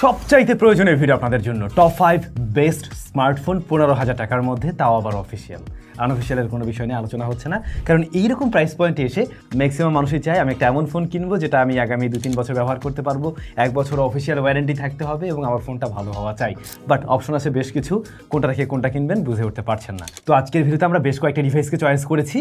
সবচাইতে প্রয়োজনীয় ভিডিও আপনাদের জন্য টপ 5 বেস্ট স্মার্টফোন 15,000 টাকার মধ্যে, তাও আবার অফিসিয়াল। আনঅফিসিয়ালের কোনো বিষয় নিয়ে আলোচনা হচ্ছে না, কারণ এইরকম প্রাইস পয়েন্টে এসে ম্যাক্সিমাম মানুষই চায় আমি একটা এমন ফোন কিনবো যেটা আমি আগামী 2-3 বছর ব্যবহার করতে পারবো, 1 বছর অফিসিয়াল ওয়ারেন্টি থাকতে হবে এবং আমার ফোনটা ভালো হওয়া চাই। বাট অপশন আছে বেশ কিছু, কোনটা রেখে কোনটা কিনবেন বুঝে উঠতে পারছেন না। তো আজকের ভিডিওতে আমরা বেশ কয়েকটা ডিভাইসকে চয়েস করেছি,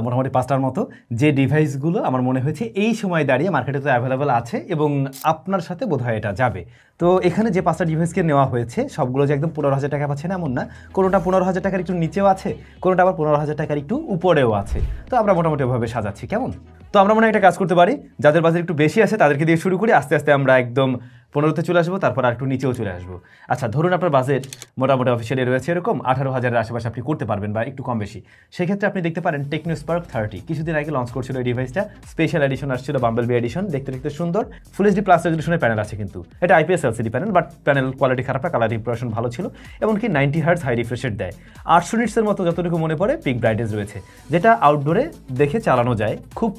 মোটামুটি 5টার মতো, যে ডিভাইসগুলো আমার মনে হয়েছে এই সময় দাঁড়িয়ে মার্কেটে তো অ্যাভেলেবেল আছে এবং আপনার সাথে বোধহয় এটা যাবে। তো এখানে যে 5টা ডিভাইসকে নেওয়া হয়েছে সবগুলো যে একদম 15,000 টাকা পাচ্ছেন এমন না, কোনোটা 15,000 টাকার একটু নিচেও আছে, কোনোটা আবার 15,000 টাকার একটু উপরেও আছে। তো আমরা মোটামুটি ওভাবে সাজাচ্ছি, কেমন? তো আমরা মনে হয় একটা কাজ করতে পারি, যাদের বাজেট একটু বেশি আছে তাদেরকে দিয়ে শুরু করি, আস্তে আস্তে আমরা একদম 15তে চলে আসবো, তারপর আর একটু নিচেও চলে আসবো। আচ্ছা, ধরুন আপনার বাজেট মোটামুটি অফিসিয়ালি রয়েছে এরকম 18,000-এর আশেপাশে আপনি করতে পারবেন বা একটু কম বেশি। সেক্ষেত্রে আপনি দেখতে পারেন টেকনো স্পার্ক 30 কিছুদিন আগে লঞ্চ করছিল এই ডিভাইসটা, স্পেশাল এডিশন আসছিল, বাম্বলবি এডিশন, দেখতে দেখতে সুন্দর, ফুল এইচডি প্লাস রেজলিউশনের প্যানেল আছে, কিন্তু এটা IPS LCD panel, but panel quality খারাপ না, কালার ইমপ্রেশন ভালো ছিল, এমনকি 90 হার্টজ হাই রিফ্রেশ রেট দেয়, 800 নিটসের মতো যতটুকু মনে পড়ে পিক ব্রাইটনেস রয়েছে, যেটা আউটডোরে দেখে চালানো যায়, খুব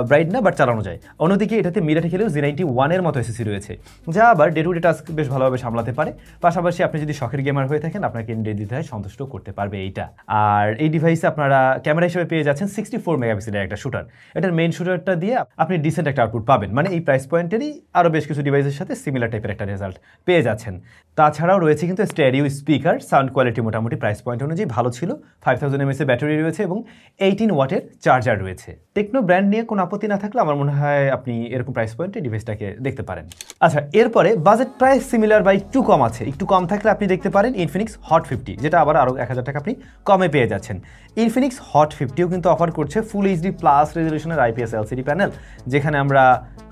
ব্রাইট না বাট চালানো যায়। অন্যদিকে এটাতে মিরাটে খেলেও Z91 এর মতো এসএসডি রয়েছে, যা আবার ডে টু ডে টাস্ক বেশ ভালোভাবে সামলাতে পারে। পাশাপাশি আপনি যদি শখের গেমার হয়ে থাকেন আপনাকে নির্দ্বিধায় সন্তুষ্ট করতে পারবে এইটা। আর এই ডিভাইসে আপনারা ক্যামেরা হিসেবে পেয়ে যাচ্ছেন 64 মেগাপিক্সেলের একটা শুটার। এটার মেইন শুটারটা দিয়ে আপনি ডিসেন্ট একটা আউটপুট পাবেন, মানে এই প্রাইস পয়েন্টেরই আরও বেশ কিছু ডিভাইসের সাথে সিমিলার টাইপের একটা রেজাল্ট পেয়ে যাচ্ছেন। তাছাড়াও রয়েছে কিন্তু স্টেরিও স্পিকার, সাউন্ড কোয়ালিটি মোটামুটি প্রাইস পয়েন্ট অনুযায়ী ভালো ছিল, 5000 mAh ব্যাটারি রয়েছে এবং 18 ওয়াটের চার্জার রয়েছে। টেকনো ব্র্যান্ড নিয়ে কোনো আপত্তি না থাকলে আমার মনে হয় আপনি এরকম প্রাইস পয়েন্টে ডিভাইসটাকে দেখতে পারেন। আচ্ছা, এরপরে বাজেট প্রাইস সিমিলার বা একটু কম আছে, একটু কম থাকলে আপনি দেখতে পারেন ইনফিনিক্স হট 50, যেটা আবার আরও 1000 টাকা আপনি কমে পেয়ে যাচ্ছেন। ইনফিনিক্স হট 50ও কিন্তু অফার করছে ফুল এইচডি প্লাস রেজলিউশনের আইপিএস এলসিডি প্যানেল, যেখানে আমরা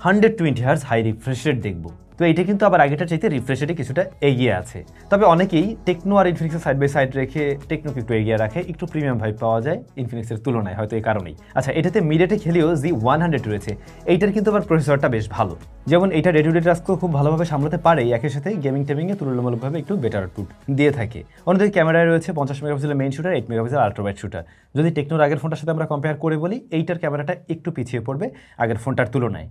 120 হার্জ হাই রিফ্রেশ রেট দেখব। তো এইটা কিন্তু আবার আগেটার চাইতে রিফ্রেশ রেটে কিছুটা এগিয়ে আছে। তবে অনেকেই টেকনো আর ইনফিনিক্সের সাইড বাই সাইড রেখে টেকনোকে একটু এগিয়ে রাখে, একটু প্রিমিয়াম ভাইব পাওয়া যায় ইনফিনিক্সের তুলনায়, হয়তো এই কারণেই। আচ্ছা, এটাতে মিডিয়াটে খেলেও Z100 রয়েছে, এইটার কিন্তু আবার প্রসেসরটা বেশ ভালো, যেমন এইটা ডে টু ডে টাস্কও খুব ভালোভাবে সামলাতে পারে, একই সাথে গেমিংয়ে তুলনামূলকভাবে একটু বেটার আউটপুট দিয়ে থাকে। অন্যদিকে ক্যামেরায় রয়েছে 50 মেগাপিক্সেলের main shooter, 8 megapixel ultrawide shooter. যদি টেকনোর আগের ফোনটার সাথে আমরা কম্পেয়ার করে বলি, এইটার ক্যামেরাটা একটু পিছিয়ে পড়বে আগের ফোনটার তুলনায়।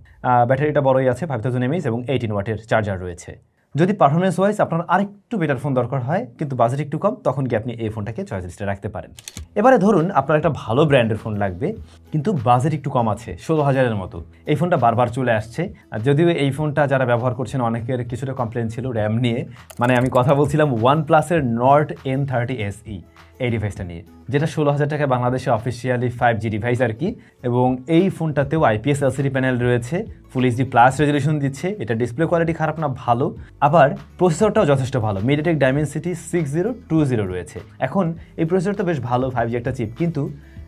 ব্যাটারিটা বড়ই আছে, 5000 mAh এবং 18 ওয়াটের চার্জার রয়েছে। যদি পারফরমেন্স ওয়াইজ আপনার আরেকটু বেটার ফোন দরকার হয় কিন্তু বাজেট একটু কম, তখন কি আপনি এই ফোনটাকে চয়েস লিস্টে রাখতে পারেন। এবারে ধরুন আপনার একটা ভালো ব্র্যান্ডের ফোন লাগবে কিন্তু বাজেট একটু কম আছে, 16,000-এর মতো। এই ফোনটা বারবার চলে আসছে, আর যদিও এই ফোনটা যারা ব্যবহার করছেন অনেকের কিছুটা কমপ্লেন ছিল র্যাম নিয়ে, মানে আমি কথা বলছিলাম OnePlus-এর Nord N30 SE এই ডিভাইসটা নিয়ে, যেটা 16,000 টাকায় বাংলাদেশে অফিসিয়ালি 5G ডিভাইস আর কি। এবং এই ফোনটাতেও আইপিএস এলসিডি প্যানেল রয়েছে, ফুল এইচডি প্লাস রেজলিউশন দিচ্ছে, এটা ডিসপ্লে কোয়ালিটি খারাপ না, ভালো, আবার প্রসেসরটাও যথেষ্ট ভালো, মিডিয়াটেক ডাইমেনসিটি 6020 রয়েছে। এখন এই প্রসেসরটা বেশ ভালো, 5G একটা চিপ, কিন্তু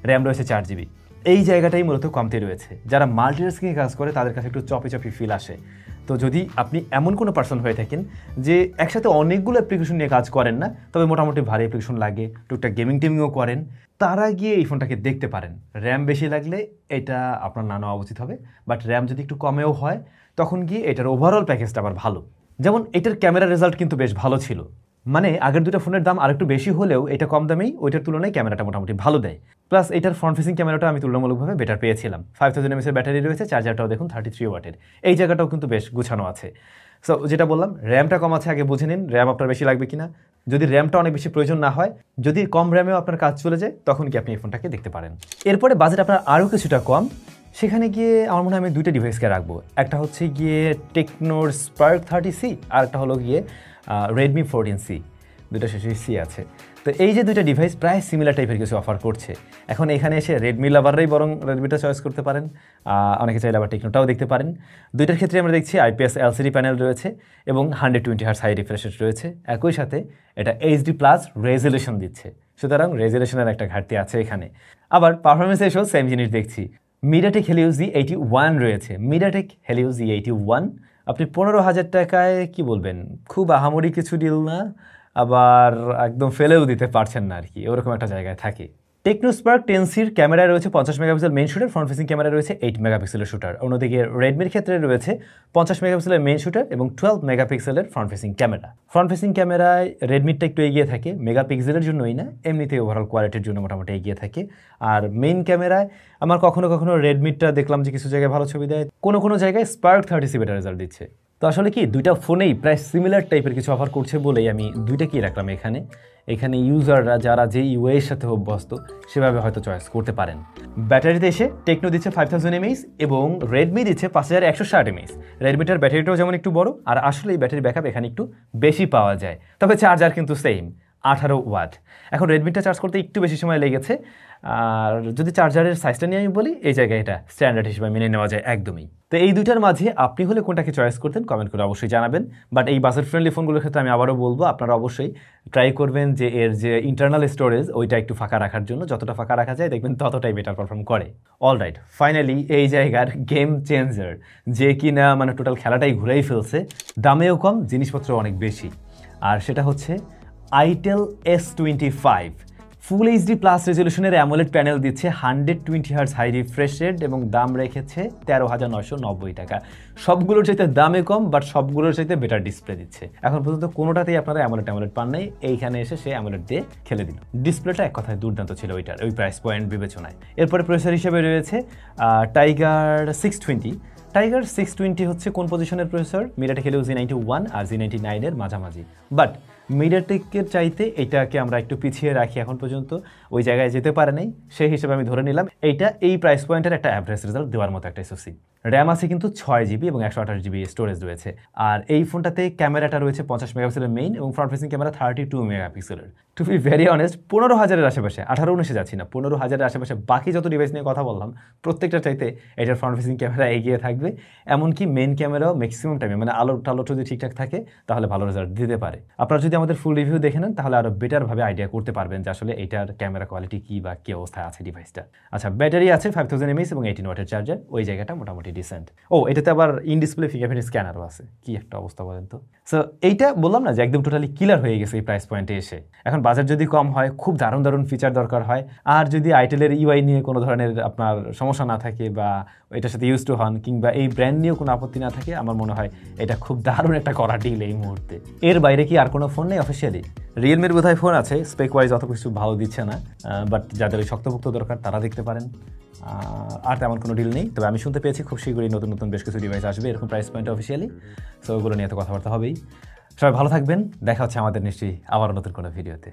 র্যাম রয়েছে 4GB। এই জায়গাটাই মূলত কমতি রয়েছে, যারা মাল্টিটাস্কিংয়ে কাজ করে তাদের কাছে একটু চপি ফিল আসে। তো যদি আপনি এমন কোনো পার্সন হয়ে থাকেন যে একসাথে অনেকগুলো অ্যাপ্লিকেশন নিয়ে কাজ করেন না, তবে মোটামুটি ভারী অ্যাপ্লিকেশন লাগে, টুকটাক গেমিংও করেন, তারা গিয়ে এই ফোনটাকে দেখতে পারেন। র্যাম বেশি লাগলে এটা আপনার না নেওয়া উচিত হবে, বাট র্যাম যদি একটু কমেও হয় তখন গিয়ে এটার ওভারঅল প্যাকেজটা আবার ভালো। যেমন এটার ক্যামেরা রেজাল্ট কিন্তু বেশ ভালো ছিল, মানে আগের দুটো ফোনের দাম আরেকটু বেশি হলেও এটা কম দামেই ওইটার তুলনায় ক্যামেরাটা মোটামুটি ভালো দেয়। প্লাস এটার ফ্রন্ট ফেসিং ক্যামেরাটা আমি তুলনামূলকভাবে বেটার পেয়েছিলাম, 5000 mAh ব্যাটারি রয়েছে, চার্জারটাও দেখুন 33 ওয়াটের, এই জায়গাটাও কিন্তু বেশ গুছানো আছে। সো যেটা বললাম, র্যামটা কম আছে, আগে বুঝে নিন র্যাম আপনার বেশি লাগবে কিনা। যদি র্যামটা অনেক বেশি প্রয়োজন না হয়, যদি কম র্যামেও আপনার কাজ চলে যায়, তখন কি আপনি এই ফোনটাকে দেখতে পারেন। এরপরে বাজেট আপনার আরও কিছুটা কম, সেখানে গিয়ে আমার মনে হয় আমি দুইটা ডিভাইসকে রাখবো, একটা হচ্ছে গিয়ে টেকনোর স্পার্ক 30C আর একটা হলো গিয়ে রেডমি 14C, দুটো শেষে সি আছে। তো এই যে দুইটা ডিভাইস প্রায় সিমিলার টাইপের কিছু অফার করছে। এখন এখানে এসে রেডমি লাভাররাই বরং রেডমিটা চয়েস করতে পারেন, অনেকে চাইলে আবার টেকনোটাও দেখতে পারেন। দুইটার ক্ষেত্রে আমরা দেখছি আইপিএস এলসিডি প্যানেল রয়েছে এবং 120 হার্জ হাই রিফ্রেশ রেট রয়েছে, একই সাথে এটা এইচডি প্লাস রেজলিউশন দিচ্ছে, সুতরাং রেজলিউশনের একটা ঘাটতি আছে এখানে। আবার পারফরমেন্স এসেও সেম জিনিস দেখছি, মিডিয়াটেক হেলিও Z81 রয়েছে, মিডিয়াটেক হেলিও Z81 আপনি 15,000 টাকায় কি বলবেন, খুব আহামরি কিছু ডিল না, আবার একদম ফেলেও দিতে পারছেন না আর কি, ওরকম একটা জায়গায় থাকে। টেকনো স্পার্ক 10Cর ক্যামেরায় রয়েছে 50 megapixel main shooter, front facing camera রয়েছে 8 মেগাপিক্সেলের শুটার। অন্যদিকে রেডমির ক্ষেত্রে রয়েছে 50 মেগাপিক্সেলের মেইন শুটার এবং 12 মেগাপিক্সেলের front facing camera. Front facing ক্যামেরায় রেডমিরটা একটু এগিয়ে থাকে, মেগাপিক্সেলের জন্যই না, এমনিতে ওভারঅল কোয়ালিটির জন্য মোটামুটি এগিয়ে থাকে। আর মেইন ক্যামেরায় আমার কখনো কখনো রেডমিরটা দেখলাম যে কিছু জায়গায় ভালো ছবি দেয়, কোনো জায়গায় স্পার্ক 30C বেটার রেজাল্ট দিচ্ছে। তো আসলে কি দুইটা ফোনেই প্রায় সিমিলার টাইপের কিছু অফার করছে বলেই আমি দুইটাকেই রাখলাম এখানে ইউজাররা যারা যে ইউএর সাথে অভ্যস্ত সেভাবে হয়তো চয়েস করতে পারেন। ব্যাটারিতে এসে টেকনো দিচ্ছে 5000 mAh এবং রেডমি দিচ্ছে 5160 mAh। রেডমিটার ব্যাটারিটাও যেমন একটু বড়, আর আসলে এই ব্যাটারি ব্যাকআপ এখানে একটু বেশি পাওয়া যায়, তবে চার্জার কিন্তু সেম 18 ওয়াট। এখন রেডমিটা চার্জ করতে একটু বেশি সময় লেগেছে, আর যদি চার্জারের সাইজটা নিয়ে আমি বলি এই জায়গায় এটা স্ট্যান্ডার্ড হিসেবে মেনে নেওয়া যায় একদমই। তো এই দুইটার মাঝে আপনি হলে কোনটাকে চয়েস করতেন কমেন্ট করে অবশ্যই জানাবেন। বাট এই বাজেট ফ্রেন্ডলি ফোনগুলোর ক্ষেত্রে আমি আবারও বলবো আপনারা অবশ্যই ট্রাই করবেন যে এর যে ইন্টারনাল স্টোরেজ ওইটা একটু ফাঁকা রাখার জন্য, যতটা ফাঁকা রাখা যায় দেখবেন ততটাই বেটার পারফর্ম করে। অলরাইট, ফাইনালি এই জায়গার গেম চেঞ্জার যে কিনা মানে টোটাল খেলাটাই ঘুরেই ফেলছে, দামেও কম জিনিসপত্র অনেক বেশি, আর সেটা হচ্ছে itel S25 full HD plus রেজলিউশনের অ্যামোলেড প্যানেল দিচ্ছে, 120 হার্টজ হাই রিফ্রেশ রেট এবং দাম রেখেছে 13,990 টাকা। সবগুলোর চাইতে দামে কম, বাট সবগুলোর চাইতে বেটার ডিসপ্লে দিচ্ছে। এখন পর্যন্ত কোনোটাতেই আপনারা অ্যামোলেড পান নাই, এইখানে এসে সে অ্যামোলেড দিয়ে খেলে দিল। ডিসপ্লেটা এক কথায় দুর্দান্ত ছিল ওই প্রাইস পয়েন্ট বিবেচনায়। এরপরে প্রসেসর হিসেবে রয়েছে টাইগার 620। টাইগার 620 হচ্ছে কোন পজিশনের প্রসেসর? মিডিয়াটেক হেলিও Z91 আর Z99 এর মাঝামাঝি, বাট মিডিয়াটেকের চাইতে এটাকে আমরা একটু পিছিয়ে রাখি, এখন পর্যন্ত ওই জায়গায় যেতে পারে নাই, সেই হিসেবে আমি ধরে নিলাম এইটা এই প্রাইস পয়েন্টের একটা অ্যাভারেজ রেজাল্ট দেওয়ার মতো একটা এসওসি। র্যাম আছে কিন্তু 6GB এবং 128GB স্টোরেজ রয়েছে। আর এই ফোনটাতে ক্যামেরাটা রয়েছে 50 মেগাপিক্সেলের মেইন এবং ফ্রন্ট ফেসিং ক্যামেরা 32 মেগাপিক্সেলের। টু বি ভেরি অনেস্ট 15,000-এর আশেপাশে, 18-19-এ যাচ্ছি না, 15,000-এর আশেপাশে বাকি যত ডিভাইস নিয়ে কথা বললাম প্রত্যেকটা চাইতে এটার ফ্রন্ট ফেসিং ক্যামেরা এগিয়ে থাকবে। এমনকি মেইন ক্যামেরাও ম্যাক্সিমাম টাইমে মানে আলো টালো যদি ঠিকঠাক থাকে তাহলে ভালো রেজাল্ট দিতে পারে। আপনারা যদি আমাদের ফুল রিভিউ দেখে নেন তাহলে আরও বেটারভাবে আইডিয়া করতে পারবেন যে আসলে এটার ক্যামেরা কোয়ালিটি কী বা কী অবস্থায় আছে ডিভাইসটা। আচ্ছা, ব্যাটারি আছে 5000 mAh এবং 18 ওয়াটের চার্জার, ওই জায়গাটা মোটামুটি ডিসেন্ট। এটাতে আবার ইন ডিসপ্লে ফিঙ্গারপ্রিন্ট স্ক্যানারও আছে, কি একটা অবস্থা বলেন তো। সো এইটা বললাম না যে একদম টোটালি কিলার হয়ে গেছে এই প্রাইস পয়েন্টে এসে। এখন বাজেট যদি কম হয়, খুব দারুণ ফিচার দরকার হয়, আর যদি আইটেলের ইউআই নিয়ে কোনো ধরনের আপনার সমস্যা না থাকে বা এটার সাথে ইউজ টু হন কিংবা এই ব্র্যান্ড নিয়েও কোনো আপত্তি না থাকে, আমার মনে হয় এটা খুব দারুণ একটা করা ডিল এই মুহূর্তে। এর বাইরে কি আর কোনো ফোন নেই অফিসিয়ালি? রিয়েলমির বোধহয় ফোন আছে, স্পেক ওয়াইজ অত কিছু ভালো দিচ্ছে না, বাট যাদের ওই শক্তপোক্ত দরকার তারা দেখতে পারেন। আর তেমন কোনো ডিল নেই, তবে আমি শুনতে পেয়েছি খুব শীঘ্রই নতুন বেশ কিছু ডিভাইস আসবে এরকম প্রাইস পয়েন্টে অফিসিয়ালি। সো ওগুলো নিয়ে তো কথাবার্তা হবেই। সবাই ভালো থাকবেন, দেখা হচ্ছে আমাদের নিশ্চয়ই আবারও নতুন কোনো ভিডিওতে।